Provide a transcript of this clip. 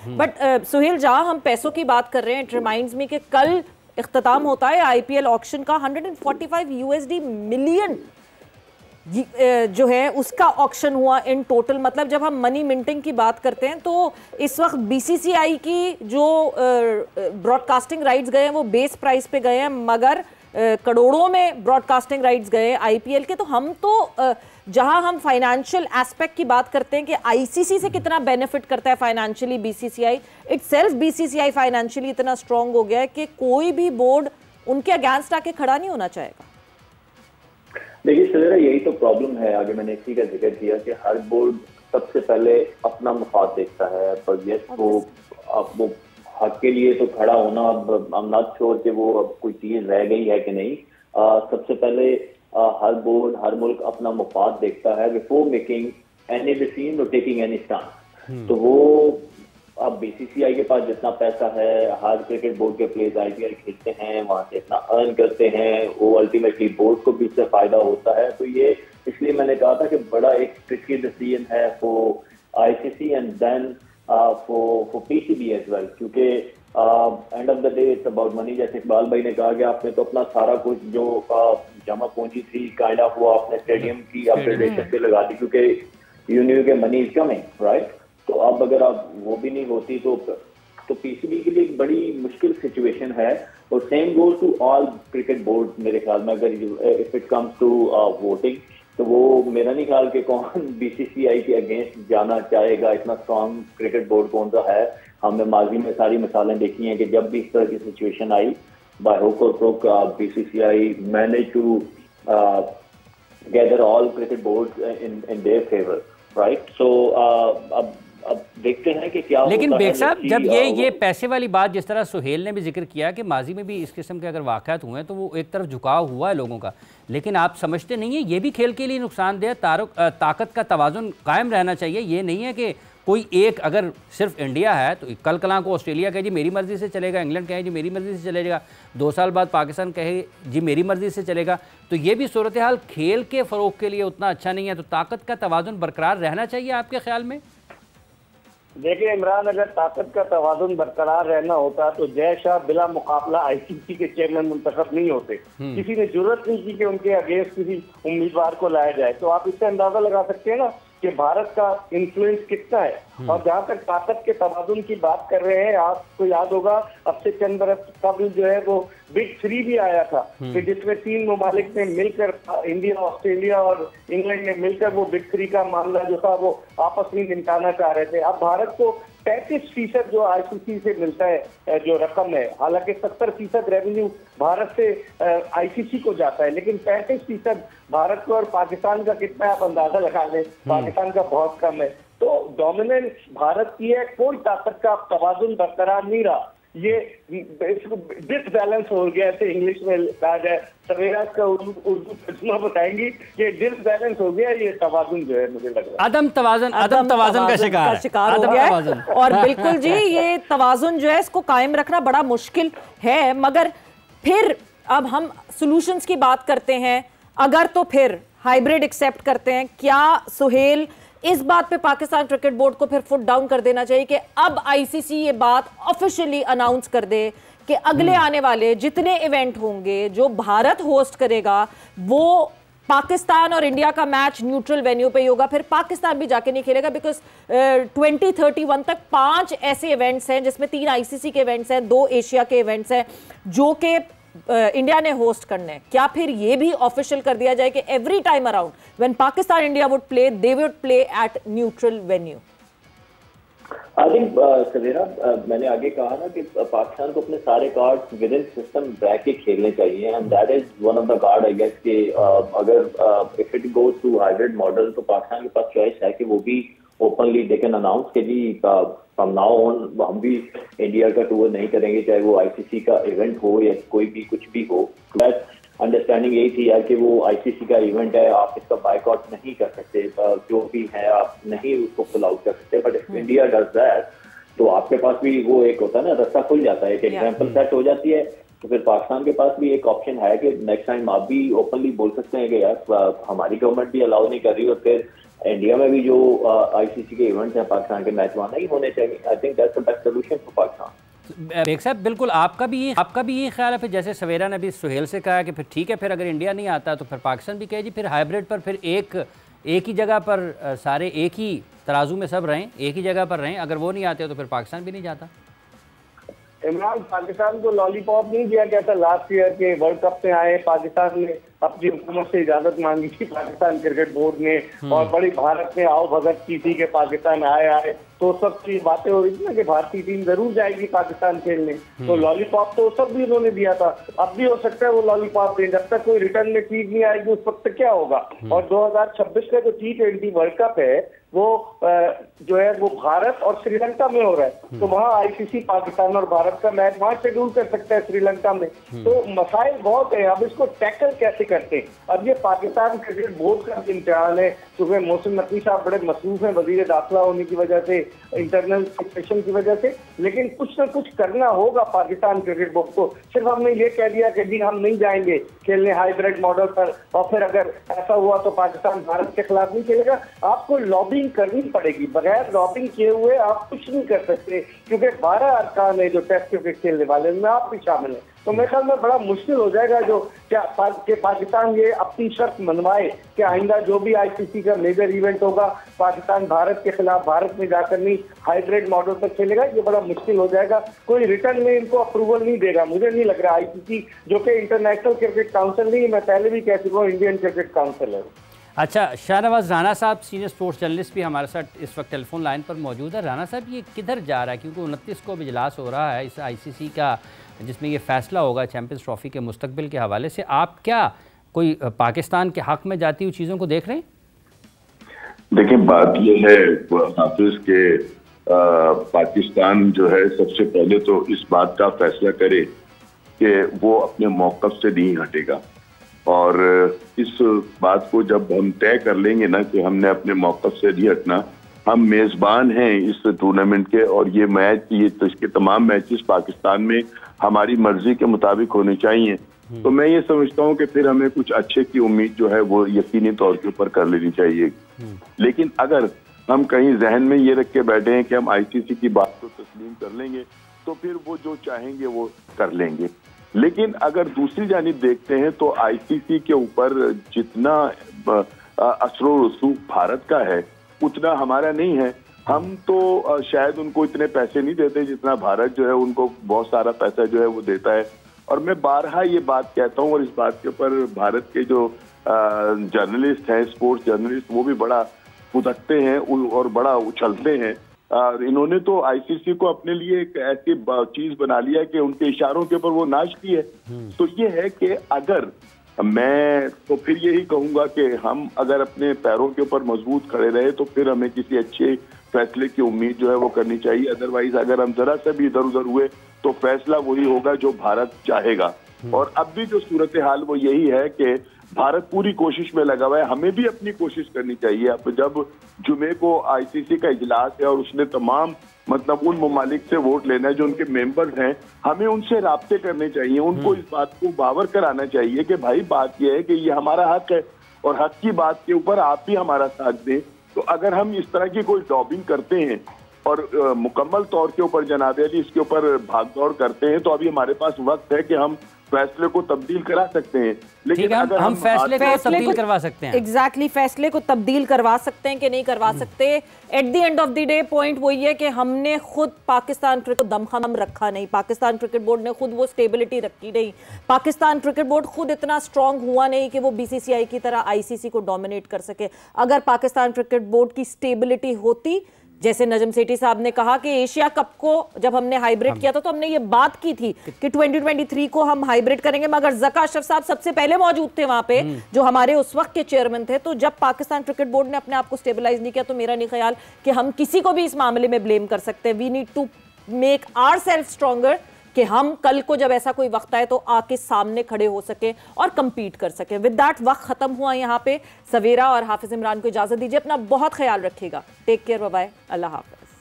But Suhail, जहां हम पैसों की बात कर रहे हैं, इट रिमाइंड्स मी कि कल इख्तिताम होता है आईपीएल ऑक्शन का। 145 यूएसडी मिलियन जो है उसका ऑक्शन हुआ इन टोटल। मतलब जब हम मनी मिंटिंग की बात करते हैं तो इस वक्त बीसीसीआई की जो ब्रॉडकास्टिंग राइट्स गए हैं वो बेस प्राइस पे गए हैं, मगर करोड़ों में ब्रॉडकास्टिंग राइट्स गए आईपीएल के। तो हम तो जहां हम फाइनेंशियल एस्पेक्ट की बात करते हैं कि आईसीसी से कितना बेनिफिट करता है financially BCCI, itself BCCI financially इतना स्ट्रांग हो गया है कि कोई भी बोर्ड उनके अगेंस्ट आके खड़ा नहीं होना चाहेगा। देखिए सवेरा, यही तो प्रॉब्लम है। आगे मैंने इसी का जिक्र किया कि हर बोर्ड सबसे पहले अपना मुफाद देखता है, पर यस वो हक के लिए तो खड़ा होना, अब आई एम नॉट श्योर कि वो अब कोई चीज रह गई है कि नहीं। सबसे पहले हर बोर्ड, हर मुल्क अपना मुफाद देखता है बिफोर मेकिंग एनी डिसीजन और टेकिंग एनी स्टैंड। तो वो अब बीसीसीआई के पास जितना पैसा है, हर क्रिकेट बोर्ड के प्लेयर्स आईपीएल खेलते हैं, वहां से इतना अर्न करते हैं, वो अल्टीमेटली बोर्ड को भी इससे फायदा होता है। तो ये इसलिए मैंने कहा था कि बड़ा एक ट्रिकी डिसीजन है for ICC and then for PCB as well, क्योंकि end of the day it's about money. जैसे इकबाल भाई ने कहा कि आपने तो अपना सारा कुछ जो जमा पूंजी थी काइंड ऑफ वो आपने स्टेडियम की अपग्रेडेशन पे लगा दी, क्योंकि यू न्यू के मनी इज कमिंग, राइट। तो अब अगर आप वो भी नहीं होती तो पीसीबी के लिए एक बड़ी मुश्किल सिचुएशन है। और same goes to all cricket board मेरे ख्याल में। अगर if it comes to voting, तो वो मेरा नहीं ख्याल कि कौन बीसीसीआई के अगेंस्ट जाना चाहेगा। इतना स्ट्रॉन्ग क्रिकेट बोर्ड कौन सा है। हमने माजी में सारी मिसालें देखी हैं कि जब भी इस तरह की सिचुएशन आई, बाय हुक और crook BCCI manage to gather all cricket board in their favour, right. So अब देखते हैं कि क्या। लेकिन बेग साहब, जब ये पैसे वाली बात, जिस तरह सुहेल ने भी जिक्र किया कि माजी में भी इस किस्म के अगर वाक़यात हुए हैं तो वो एक तरफ झुकाव हुआ है लोगों का, लेकिन आप समझते नहीं है ये भी खेल के लिए नुकसानदेह। ताकत का तवाज़ुन कायम रहना चाहिए। ये नहीं है कि कोई एक, अगर सिर्फ इंडिया है तो कल कलां को ऑस्ट्रेलिया कहे जी मेरी मर्जी से चलेगा, इंग्लैंड कहे जी मेरी मर्जी से चलेगा, 2 साल बाद पाकिस्तान कहे जी मेरी मर्जी से चलेगा, तो ये भी सूरत हाल खेल के फ़रोग के लिए उतना अच्छा नहीं है। तो ताकत का तवाज़ुन बरकरार रहना चाहिए आपके ख्याल में? देखिए इमरान, अगर ताकत का तवाज़ुन बरकरार रहना होता तो जय शाह बिला मुकाबला आईसीसी के चेयरमैन मुंतखब नहीं होते। किसी ने जरूरत नहीं की कि उनके अगेंस्ट किसी उम्मीदवार को लाया जाए। तो आप इससे अंदाजा लगा सकते हैं ना कि भारत का इन्फ्लुएंस कितना है। और जहाँ तक ताकत के तवाज़ुन की बात कर रहे हैं, आपको याद होगा अब से चंद बरस कबल जो है वो बिग 3 भी आया था कि जिसमें 3 ममालिक ने मिलकर, इंडिया, ऑस्ट्रेलिया और इंग्लैंड ने मिलकर वो बिग 3 का मामला जो था वो आपस में निपटाना चाह रहे थे। अब भारत को 35% जो आईसीसी से मिलता है जो रकम है, हालांकि 70% रेवेन्यू भारत से आईसीसी को जाता है, लेकिन 35% भारत को और पाकिस्तान का कितना है आप अंदाजा लगा लें। पाकिस्तान का बहुत कम है। तो डोमिनेंस भारत की है, कोई ताकत का तवाज़ुन बरकरार नहीं रहा। ये डिसबैलेंस हो गया, ऐसे इंग्लिश में कहा जाए। सवेरा का उर्दू तर्जुमा बताएंगी कि डिसबैलेंस हो गया ये तवाज़ुन जो है, मुझे लग रहा है अदम तवाज़ुन का शिकार हो गया है। और बिल्कुल जी, ये तवाज़ुन जो है इसको कायम रखना बड़ा मुश्किल है। मगर फिर अब हम सॉल्यूशंस की बात करते हैं। अगर तो फिर हाइब्रिड एक्सेप्ट करते हैं, क्या सुहेल इस बात पे पाकिस्तान क्रिकेट बोर्ड को फिर फुट डाउन कर देना चाहिए कि अब आईसीसी ये बात ऑफिशियली अनाउंस कर दे कि अगले आने वाले जितने इवेंट होंगे जो भारत होस्ट करेगा वो पाकिस्तान और इंडिया का मैच न्यूट्रल वेन्यू पे ही होगा। फिर पाकिस्तान भी जाके नहीं खेलेगा, बिकॉज 2031 तक 5 ऐसे इवेंट्स हैं जिसमें 3 आईसीसी के इवेंट्स हैं, 2 एशिया के इवेंट्स हैं जो कि इंडिया ने होस्ट करने। क्या फिर ये भी ऑफिशियल कर दिया जाए कि every time around when Pakistan India would play, they would play at neutral venue? I think Savera, मैंने आगे कहा ना कि पाकिस्तान को अपने सारे कार्ड विद इन सिस्टम रख के खेलने चाहिए, and that is one of the card I guess कि अगर if it goes to hybrid model तो पाकिस्तान के पास चॉइस है कि वो भी ओपनली दे कैन अनाउंस कि जी फ्रॉम नाउ ऑन हम भी इंडिया का टूर नहीं करेंगे, चाहे वो आईसीसी का इवेंट हो या कोई भी कुछ भी हो। अंडरस्टैंडिंग यही थी यार कि वो आईसीसी का इवेंट है, आप इसका बायकॉट नहीं कर सकते, जो भी है आप नहीं उसको पुल आउट कर सकते। But if India does that तो आपके पास भी वो एक होता है ना, रास्ता खुल जाता है, एक एग्जाम्पल सेट हो जाती है। तो फिर पाकिस्तान के पास भी एक ऑप्शन है कि नेक्स्ट टाइम आप भी ओपनली बोल सकते हैं कि यार हमारी गवर्नमेंट भी अलाउ नहीं कर रही, और फिर इंडिया में भी जो आईसीसी के इवेंट्स हैं पाकिस्तान के मैच वहाँ नहीं होने चाहिए। I think that's the best solution for Pakistan. Baig साहब बिल्कुल आपका भी ये ख्याल है? फिर जैसे सवेरा ने भी सुहेल से कहा कि फिर ठीक है, फिर अगर इंडिया नहीं आता तो फिर पाकिस्तान भी कहे जी फिर हाइब्रिड पर फिर एक ही जगह पर सारे एक ही तराजू में सब रहें, एक ही जगह पर रहें, अगर वो नहीं आते तो फिर पाकिस्तान भी नहीं जाता। इमरान, पाकिस्तान को लॉलीपॉप नहीं दिया गया था लास्ट ईयर के वर्ल्ड कप में आए, पाकिस्तान ने अपनी हुकूमत से इजाजत मांगी थी पाकिस्तान क्रिकेट बोर्ड ने, और बड़ी भारत ने आओ भगत की थी कि पाकिस्तान आए तो सब की बातें हो रही थी ना कि भारतीय टीम जरूर जाएगी पाकिस्तान खेलने। तो लॉलीपॉप तो सब भी उन्होंने दिया था, अब भी हो सकता है वो लॉलीपॉप दें, जब तक कोई रिटर्न में चीज नहीं आएगी उस वक्त क्या होगा। और 2026 का जो T20 वर्ल्ड कप है वो जो है वो भारत और श्रीलंका में हो रहा है, तो वहाँ आईसीसी पाकिस्तान और भारत का मैच वहाँ शेड्यूल कर सकता है श्रीलंका में। तो मसाइल बहुत है, अब इसको टैकल कैसे करते हैं। अब ये पाकिस्तान क्रिकेट बोर्ड का इम्तिहान है, क्योंकि मोहसिन नकवी साहब बड़े मसरूफ हैं वजीर दाखिला होने की वजह से, इंटरनल सिचुएशन की वजह से, लेकिन कुछ ना कुछ करना होगा पाकिस्तान क्रिकेट बोर्ड को। सिर्फ हमने ये कह दिया कि जी हम नहीं जाएंगे खेलने हाइब्रिड मॉडल पर, और फिर अगर ऐसा हुआ तो पाकिस्तान भारत के खिलाफ नहीं खेलेगा। आपको लॉबिंग करनी पड़ेगी, बगैर लॉबिंग किए हुए आप कुछ नहीं कर सकते, क्योंकि 12 अरकान है जो टेस्ट क्रिकेट खेलने वाले, उनमें आप भी शामिल हैं। तो मेरे ख्याल में बड़ा मुश्किल हो जाएगा जो क्या पाकिस्तान ये अपनी शर्त मनवाए कि आइंदा जो भी आईसीसी का मेजर इवेंट होगा पाकिस्तान भारत के खिलाफ भारत में जाकर नहीं हाइब्रिड मॉडल पर खेलेगा। ये बड़ा मुश्किल हो जाएगा, कोई रिटर्न में इनको अप्रूवल नहीं देगा। मुझे नहीं लग रहा आईसीसी, जो कि इंटरनेशनल क्रिकेट काउंसिल नहीं, मैं पहले भी कह चुका हूँ इंडियन क्रिकेट काउंसिल है। अच्छा, शाहनवाज राना साहब सीनियर स्पोर्ट्स जर्नलिस्ट भी हमारे साथ इस वक्त टेलीफोन लाइन पर मौजूद है। राना साहब, ये किधर जा रहा है? क्योंकि 29 को इजलास हो रहा है इस आईसीसी का, जिसमें ये फैसला होगा चैंपियंस ट्रॉफी के मुस्तकबिल के हवाले से। आप क्या कोई पाकिस्तान के हक में जाती हुई चीज़ों को देख रहे हैं? देखिए, बात ये है हाफिज के पाकिस्तान जो है सबसे पहले तो इस बात का फैसला करे कि वो अपने मौक़िफ़ से नहीं हटेगा, और इस बात को जब हम तय कर लेंगे ना कि हमने अपने मौक़िफ़ से नहीं हटना, हम मेज़बान हैं इस टूर्नामेंट के, और ये मैच इसके तमाम मैचेस पाकिस्तान में हमारी मर्जी के मुताबिक होने चाहिए। तो मैं ये समझता हूँ कि फिर हमें कुछ अच्छे की उम्मीद जो है वो यकीनी तौर के ऊपर कर लेनी चाहिए। लेकिन अगर हम कहीं जहन में ये रख के बैठे हैं कि हम आईसीसी की बात को तस्लीम कर लेंगे तो फिर वो जो चाहेंगे वो कर लेंगे। लेकिन अगर दूसरी जानिब देखते हैं तो आईसीसी के ऊपर जितना असर रसूख भारत का है उतना हमारा नहीं है। हम तो शायद उनको इतने पैसे नहीं देते जितना भारत जो है उनको बहुत सारा पैसा जो है वो देता है। और मैं बारहा ये बात कहता हूँ, और इस बात के ऊपर भारत के जो जर्नलिस्ट हैं, स्पोर्ट्स जर्नलिस्ट, वो भी बड़ा फुदकते हैं और बड़ा उछलते हैं। इन्होंने तो आईसीसी को अपने लिए एक ऐसी चीज बना लिया कि उनके इशारों के ऊपर वो नाचती है। तो ये है कि अगर मैं तो फिर यही कहूंगा कि हम अगर अपने पैरों के ऊपर मजबूत खड़े रहे तो फिर हमें किसी अच्छे फैसले की उम्मीद जो है वो करनी चाहिए। अदरवाइज अगर हम जरा से भी इधर उधर हुए तो फैसला वही होगा जो भारत चाहेगा। और अब भी जो सूरत हाल वो यही है कि भारत पूरी कोशिश में लगा हुआ है, हमें भी अपनी कोशिश करनी चाहिए। अब जब जुमे को आईसीसी का इजलास है और उसने तमाम मतलब उन ममालिक से वोट लेना है जो उनके मेंबर्स हैं, हमें उनसे राब्ते करने चाहिए, उनको इस बात को बावर कराना चाहिए कि भाई बात यह है कि ये हमारा हक है और हक की बात के ऊपर आप भी हमारा साथ दें। तो अगर हम इस तरह की कोई लॉबिंग करते हैं और मुकम्मल तौर के ऊपर जनाब अली इसके ऊपर भागदौड़ करते हैं तो अभी हमारे पास वक्त है कि हम फैसले को तब्दील करा सकते हैं। लेकिन अगर हम फैसले को तब्दील करवा सकते हैं, एग्जैक्टली फैसले को तब्दील करवा सकते हैं कि नहीं करवा सकते। At the end of the day point वही है कि हमने खुद पाकिस्तान क्रिकेट दमखम रखा नहीं, पाकिस्तान क्रिकेट बोर्ड ने खुद वो स्टेबिलिटी रखी नहीं, पाकिस्तान क्रिकेट बोर्ड खुद इतना स्ट्रांग हुआ नहीं कि वो बीसीसीआई की तरह आईसीसी को डोमिनेट कर सके। अगर पाकिस्तान क्रिकेट बोर्ड की स्टेबिलिटी होती, जैसे नजम सेठी साहब ने कहा कि एशिया कप को जब हमने हाइब्रिड किया था तो हमने ये बात की थी कि 2023 को हम हाइब्रिड करेंगे, मगर ज़का अशरफ साहब सबसे पहले मौजूद थे वहां पे, जो हमारे उस वक्त के चेयरमैन थे। तो जब पाकिस्तान क्रिकेट बोर्ड ने अपने आप को स्टेबलाइज नहीं किया तो मेरा नहीं ख्याल कि हम किसी को भी इस मामले में ब्लेम कर सकते हैं। We need to make ourself stronger कि हम कल को जब ऐसा कोई वक्त आए तो आके सामने खड़े हो सके और कंपीट कर सके। विद दैट वक्त खत्म हुआ यहाँ पे। सवेरा और हाफिज इमरान को इजाजत दीजिए, अपना बहुत ख्याल रखिएगा। टेक केयर, बाय बाय, अल्लाह हाफिज।